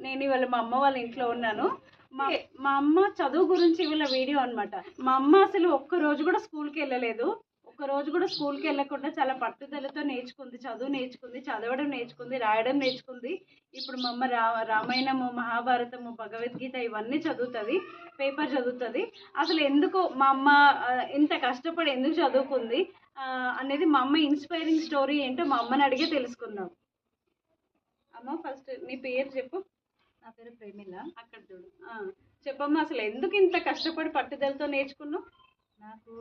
నేను ఇవాళ మా అమ్మ వాళ్ళ ఇంట్లో ఉన్నాను. మా అమ్మ చదువు గురించి ఇవాళ వీడియో అనమాట. మా అమ్మ అసలు ఒక్కరోజు కూడా స్కూల్కి వెళ్ళలేదు. ఒక్కరోజు కూడా స్కూల్కి వెళ్ళకుండా చాలా పట్టుదలతో నేర్చుకుంది, చదువు నేర్చుకుంది, చదవడం నేర్చుకుంది, రాయడం నేర్చుకుంది. ఇప్పుడు మా అమ్మ రామాయణము, మహాభారతము, భగవద్గీత ఇవన్నీ చదువుతుంది, పేపర్ చదువుతుంది. అసలు ఎందుకు మా అమ్మ ఇంత కష్టపడి ఎందుకు చదువుకుంది అనేది మా అమ్మ ఇన్స్పైరింగ్ స్టోరీ ఏంటో మా అమ్మని అడిగే తెలుసుకుందాం. అమ్మ ఫస్ట్ నీ పేరు చెప్పు. నా పేరు ప్రేమిల. అక్కడ చూడు. చెప్పమ్మా, అసలు ఎందుకు ఇంత కష్టపడి పట్టుదలతో నేర్చుకున్నావు? నాకు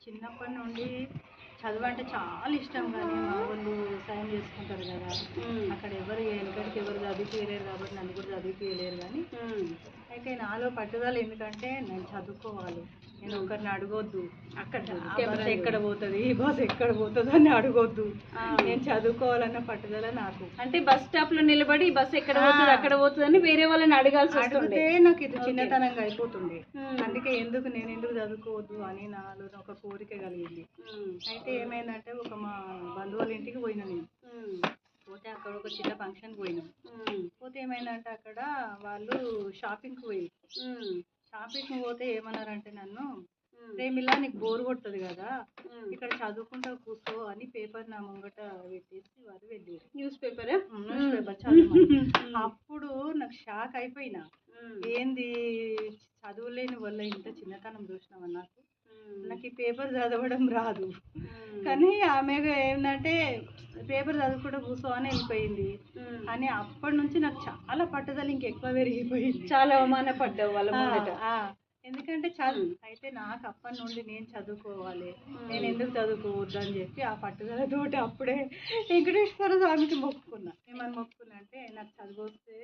చిన్నప్పటి నుండి చదువు అంటే చాలా ఇష్టం. కానీ మా వాళ్ళు వ్యవసాయం చేసుకుంటారు కదా, అక్కడ ఎవరు వెనకడికి ఎవరు చదివిపోయలేరు కాబట్టి నన్ను కూడా చదివిపోయలేరు. కానీ అయితే నాలో పట్టుదల ఎందుకంటే నేను చదువుకోవాలి, నేను ఒకరిని అడగొద్దు, అక్కడ బస్ ఎక్కడ పోతుంది, ఈ బస్ ఎక్కడ పోతుంది అని అడగొద్దు, నేను చదువుకోవాలన్న పట్టుదల నాకు. అంటే బస్ స్టాప్ లో నిలబడి బస్ ఎక్కడ పోతుంది అక్కడ పోతుంది అని వేరే వాళ్ళని అడగాల్సి అడిగితే నాకు ఇది చిన్నతనంగా అయిపోతుంది. అందుకే నేను ఎందుకు చదువుకోవద్దు అని నాలో ఒక కోరిక కలిగింది. అయితే ఏమైందంటే మా బంధువుల ఇంటికి పోయినా నేను. పోతే అక్కడ ఒక చిన్న ఫంక్షన్ పోయినాం. పోతే ఏమైందంటే అక్కడ వాళ్ళు షాపింగ్కి పోయి, షాపింగ్కి పోతే ఏమన్నారంటే నన్ను, ప్రేమిలా నీకు బోర్ కొడుతుంది కదా, ఇక్కడ చదువుకుంటా కూర్చో అని పేపర్ నా ముంగట పెట్టేసి వారు వెళ్ళారు. న్యూస్ పేపర్ చదువు. అప్పుడు నాకు షాక్ అయిపోయినా, ఏంది చదువులేని వల్ల ఇంత చిన్నతనం చూసినావా, నాకు ఈ పేపర్ చదవడం రాదు. కానీ ఆమె ఏంటంటే పేపర్ చదువుకుంటూ కూర్చో అని వెళ్ళిపోయింది. అని అప్పటి నుంచి నాకు చాలా పట్టుదల ఇంకెక్కువ పెరిగిపోయింది. చాలా అవమానపడ్డావు వాళ్ళ ముందట. ఎందుకంటే అయితే నాకు అప్పటి నుండి నేను చదువుకోవాలి, నేను ఎందుకు చదువుకోవద్దు అని చెప్పి ఆ పట్టుదలతోటి అప్పుడే వెంకటేశ్వర స్వామికి మొక్కుకున్నా. ఏమని మొక్కుకున్నా అంటే, నాకు చదువు వస్తే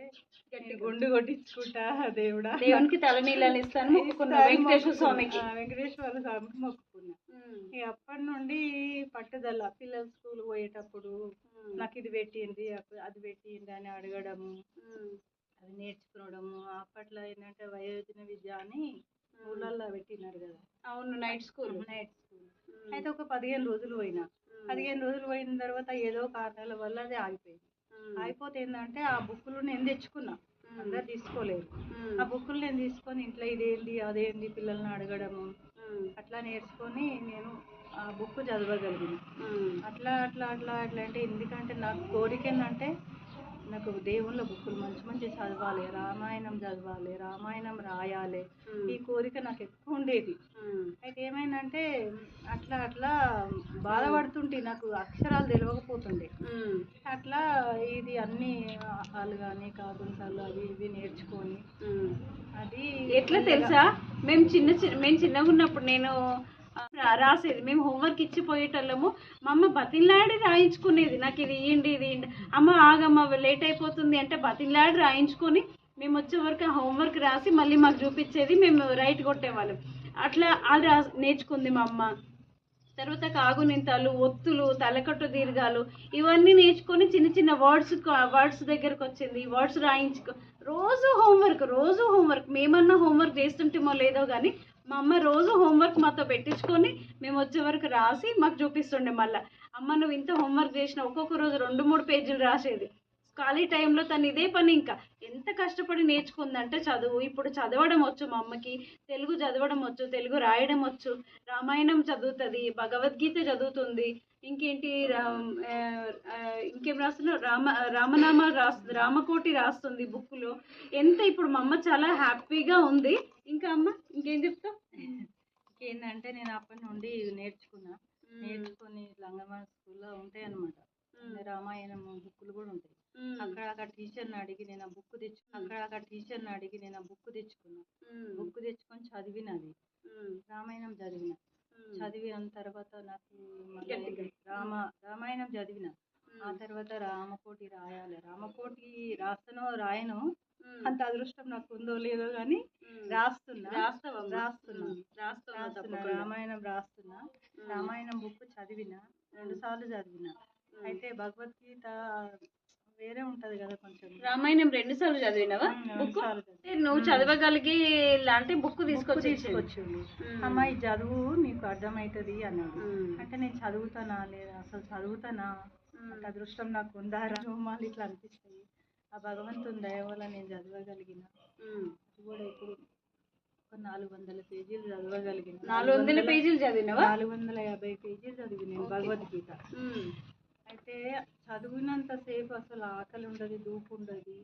గుండు కొట్టించుకుంటా దేవుడా, దేవునికి తలనీళ్ళు ఇస్తాను మొక్కుకున్నా. వెంకటేశ్వర స్వామికి మొక్కుకున్నా. అప్పటి నుండి పట్టుదల, పిల్లలు స్కూల్ పోయేటప్పుడు నాకు ఇది పెట్టింది అది పెట్టింది అని అడగడము, అది నేర్చుకోవడము. అప్పట్లో ఏంటంటే వయోజన విద్య అని ఊళ్ళల్లో పెట్టినారు కదా. అవును, నైట్ స్కూల్. అయితే ఒక 15 రోజులు పోయినా. 15 రోజులు పోయిన తర్వాత ఏదో కారణాల వల్ల అది ఆగిపోయింది. ఆగిపోతే ఏంటంటే ఆ బుక్కులు నేను తెచ్చుకున్నా, అందరు తీసుకోలేదు. ఆ బుక్కులు నేను తీసుకొని ఇంట్లో ఇదేంది అదేంది పిల్లల్ని అడగడము, అట్లా నేర్చుకొని నేను ఆ బుక్ చదవగలిగిన. అట్లా అట్లా అట్లా అట్లా అంటే ఎందుకంటే నాకు కోరిక ఏంటంటే, నాకు దేవుళ్ళ బుక్కులు మంచి మంచి చదవాలి, రామాయణం చదవాలి, రామాయణం రాయాలి, ఈ కోరిక నాకు ఎక్కువ ఉండేది. అయితే ఏమైందంటే అట్లా అట్లా బాధపడుతుంటే నాకు అక్షరాలు తెలియకపోతుండే. అట్లా ఇది అన్ని ఆహాలు కానీ కాకుంటాలు అవి ఇవి నేర్చుకొని అది ఎట్లా తెలుసా, మేము చిన్నగా ఉన్నప్పుడు నేను రాసేది, మేము హోంవర్క్ ఇచ్చిపోయేటోళ్ళము. మా అమ్మ బతిలాడి రాయించుకునేది, నాకు ఇది ఇయ్యండి ఇది ఇయ్యండి, అమ్మ ఆగమ్మ లేట్ అయిపోతుంది అంటే బతిలాడి రాయించుకొని మేము వచ్చే వరకు ఆ హోంవర్క్ రాసి మళ్ళీ మాకు చూపించేది, మేము రైట్ కొట్టేవాళ్ళం. అట్లా అది నేర్చుకుంది మా అమ్మ. తర్వాత కాగునింతాలు, ఒత్తులు, తలకట్టు దీర్ఘాలు ఇవన్నీ నేర్చుకొని చిన్న చిన్న వర్డ్స్ దగ్గరకు వచ్చింది. వర్డ్స్ రాయించుకో, రోజు హోంవర్క్ మేమన్నా హోంవర్క్ చేస్తుంటేమో లేదో కానీ మా అమ్మ రోజు హోంవర్క్ మాతో పెట్టించుకొని మేము వచ్చే వరకు రాసి మాకు చూపిస్తుండే. మళ్ళీ అమ్మ నువ్వు ఇంత హోంవర్క్ చేసిన, ఒక్కొక్క రోజు 2-3 పేజీలు రాసేది. ఖాళీ టైంలో తను ఇదే పని. ఇంకా ఎంత కష్టపడి నేర్చుకుందంటే చదువు. ఇప్పుడు చదవడం వచ్చు మా అమ్మకి, తెలుగు చదవడం వచ్చు, తెలుగు రాయడం వచ్చు, రామాయణం చదువుతుంది, భగవద్గీత చదువుతుంది, ఇంకేంటి ఇంకేం రాస్తున్నా రామనామ రామకోటి రాస్తుంది బుక్లో. ఎంత ఇప్పుడు మా అమ్మ చాలా హ్యాపీగా ఉంది. ఇంకా అమ్మ ఇంకేం చెప్తావు? ఇంకేంటంటే నేను అప్పటి నుండి నేర్చుకొని లంగమాల స్కూల్లో ఉంటాయి అన్నమాట, రామాయణం బుక్కులు కూడా ఉంటాయి. అక్కడ టీచర్ని అడిగి నేను ఆ బుక్ తెచ్చుకున్నా. బుక్ తెచ్చుకొని చదివినది, రామాయణం చదివిన తర్వాత నాకు రామాయణం చదివిన. ఆ తర్వాత రామకోటి రాయాలి, రామకోటి రాయను, అంత అదృష్టం నాకు ఉందో లేదో కానీ రాస్తున్నా. రామాయణం రాస్తున్నా. రామాయణం బుక్ చదివిన, 2 సార్లు చదివిన. అయితే భగవద్గీత వేరే ఉంటది కదా కొంచెం. రామాయణం 2 సార్లు చదివినవా? నువ్వు చదవగలిగి అంటే బుక్ తీసుకొచ్చి అమ్మాయి చదువు నీకు అర్థమవుతుంది అన్నాడు. అంటే నేను చదువుతానా లేదా, అసలు చదువుతానా, అంత అదృష్టం నాకు ఉందా, మళ్ళీ ఇట్లా అనిపిస్తుంది. ఆ భగవంతుని దయ వల్ల నేను చదవగలిగిన. అది కూడా ఇప్పుడు ఒక 400 పేజీలు చదవగలిగిన. 400 పేజీలు చదివినవా? 450 పేజీలు చదివి నేను భగవద్గీత. అయితే చదివినంతసేపు అసలు ఆకలి ఉండదు, దూపు ఉండదు.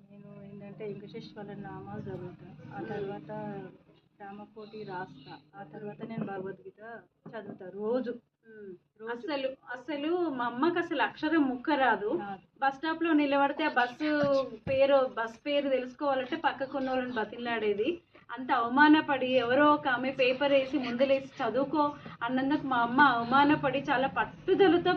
నేను ఏంటంటే వెంకటేశ్వర నామాలు చదువుతా, ఆ తర్వాత రామకోటి రాస్తా, ఆ తర్వాత నేను భగవద్గీత చదువుతా రోజు. అసలు అసలు మా అమ్మకి అసలు అక్షరం ముక్క రాదు. బస్ స్టాప్ లో నిలబడితే ఆ బస్ పేరు తెలుసుకోవాలంటే పక్కకున్న వాళ్ళని బతిలాడేది. అంత అవమానపడి ఎవరో ఒక ఆమె పేపర్ వేసి ముందులేసి చదువుకో అన్నందుకు మా అమ్మ అవమానపడి చాలా పట్టుదలతో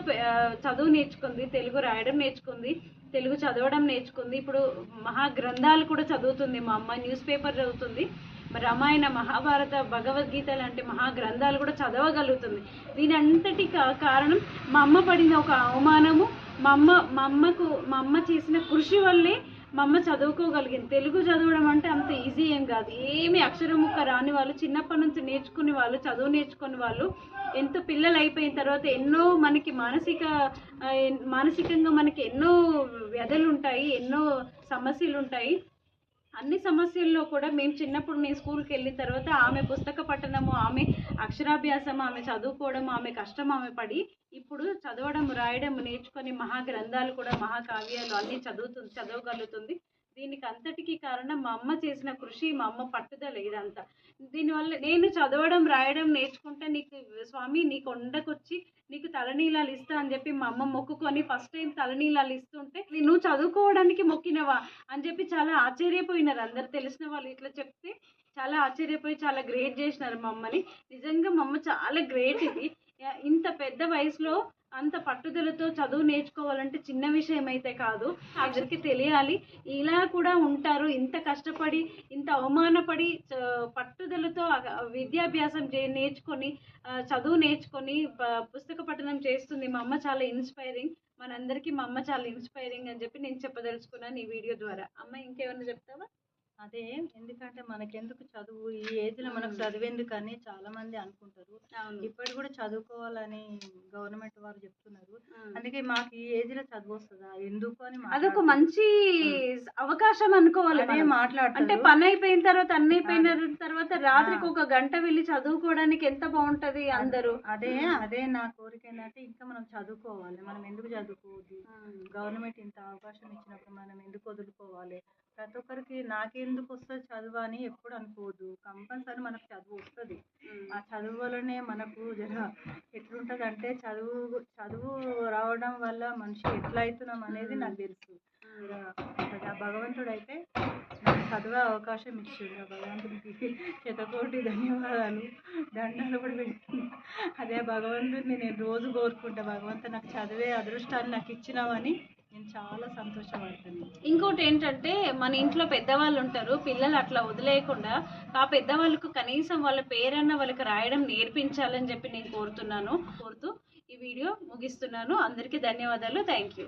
చదువు నేర్చుకుంది, తెలుగు రాయడం నేర్చుకుంది, తెలుగు చదవడం నేర్చుకుంది. ఇప్పుడు మహాగ్రంథాలు కూడా చదువుతుంది మా అమ్మ, న్యూస్ పేపర్ చదువుతుంది, రామాయణ మహాభారత భగవద్గీత లాంటి మహాగ్రంథాలు కూడా చదవగలుగుతుంది. దీని అంతటి కారణం మా అమ్మ పడిన ఒక అవమానము, మా అమ్మ చేసిన కృషి వల్లే మా అమ్మ చదువుకోగలిగింది. తెలుగు చదవడం అంటే అంత ఈజీ ఏం కాదు. ఏమి అక్షరం ముక్క రాని వాళ్ళు, చిన్నప్పటి నుంచి నేర్చుకునే వాళ్ళు, చదువు నేర్చుకునే వాళ్ళు ఎంతో పిల్లలు అయిపోయిన తర్వాత ఎన్నో మనకి మానసికంగా మనకి ఎన్నో వ్యధలు ఉంటాయి, ఎన్నో సమస్యలు ఉంటాయి. అన్ని సమస్యల్లో కూడా మేము స్కూల్కి వెళ్ళిన తర్వాత ఆమె పుస్తక పఠనము, ఆమె అక్షరాభ్యాసం, ఆమె చదువుకోవడం, ఆమె కష్టం ఆమె పడి ఇప్పుడు చదవడం రాయడం నేర్చుకొని మహాగ్రంథాలు కూడా మహాకావ్యాలు అన్నీ చదవగలుగుతుంది. దీనికి అంతటికీ కారణం మా అమ్మ చేసిన కృషి, మా అమ్మ పట్టుదల ఇదంతా. దీనివల్ల నేను చదవడం రాయడం నేర్చుకుంటే స్వామి నీ కొండకొచ్చి నీకు తలనీలాలు ఇస్తా అని చెప్పి మా అమ్మ మొక్కుకొని ఫస్ట్ టైం తలనీలాలు ఇస్తుంటే నువ్వు చదువుకోవడానికి మొక్కినవా అని చెప్పి చాలా ఆశ్చర్యపోయినారు అందరు. తెలిసిన వాళ్ళు ఇట్లా చెప్తే చాలా ఆశ్చర్యపోయి చాలా గ్రేట్ చేసినారు మా అమ్మని. నిజంగా మా అమ్మ చాలా గ్రేట్. ఇది ఇంత పెద్ద వయసులో అంత పట్టుదలతో చదువు నేర్చుకోవాలంటే చిన్న విషయం అయితే కాదు. అందరికీ తెలియాలి ఇలా కూడా ఉంటారు. ఇంత కష్టపడి, ఇంత అవమానపడి పట్టుదలతో విద్యాభ్యాసం నేర్చుకొని, చదువు నేర్చుకొని పుస్తక పఠనం చేస్తుంది మా అమ్మ. చాలా ఇన్స్పైరింగ్ మనందరికీ. మా అమ్మ చాలా ఇన్స్పైరింగ్ అని చెప్పి నేను చెప్పదలుచుకున్నాను ఈ వీడియో ద్వారా. అమ్మ ఇంకేమన్నా చెప్తావా? అదే, ఎందుకంటే మనకెందుకు చదువు, ఈ ఏజ్లో మనకు చదివేందుకని చాలా మంది అనుకుంటారు. ఇప్పటి కూడా చదువుకోవాలని గవర్నమెంట్ వారు చెప్తున్నారు. అందుకే మాకు ఈ ఏజ్లో చదువు వస్తుందా ఎందుకు అని అదొక మంచి అవకాశం అనుకోవాలి. అంటే పని అయిపోయిన తర్వాత అన్ని అయిపోయిన తర్వాత రాత్రికి ఒక గంట వెళ్ళి చదువుకోవడానికి ఎంత బాగుంటది అందరూ. అదే నా కోరిక ఏంటంటే ఇంకా మనం చదువుకోవాలి. మనం ఎందుకు చదువుకోవద్దు? గవర్నమెంట్ ఇంత అవకాశం ఇచ్చినప్పుడు మనం ఎందుకు వదులుకోవాలి? ప్రతి ఒక్కరికి నాకెందుకు వస్తుంది చదువు అని ఎప్పుడు అనుకోవద్దు. కంపల్సరీ మనకు చదువు వస్తుంది. ఆ చదువు వల్లనే మనకు ఎట్లుంటుంది అంటే చదువు రావడం వల్ల మనిషి ఎట్లా అవుతున్నాం అనేది నాకు తెలుసు. ఆ భగవంతుడు అయితే నాకు చదివే అవకాశం ఇచ్చిండు. ఆ భగవంతుడికి శతకోటి ధన్యవాదాలు, దండాలు కూడా పెడుతుంది. అదే భగవంతుడిని నేను రోజు కోరుకుంటా, భగవంతుడు నాకు చదివే అదృష్టాన్ని నాకు ఇచ్చినావని నేను చాలా సంతోషపడతాను. ఇంకోటి ఏంటంటే మన ఇంట్లో పెద్దవాళ్ళు ఉంటారు, పిల్లలు అట్లా వదిలేయకుండా ఆ పెద్దవాళ్ళకు కనీసం వాళ్ళ పేరన్న వాళ్ళకి రాయడం నేర్పించాలని చెప్పి నేను కోరుతూ ఈ వీడియో ముగిస్తున్నాను. అందరికీ ధన్యవాదాలు. Thank you.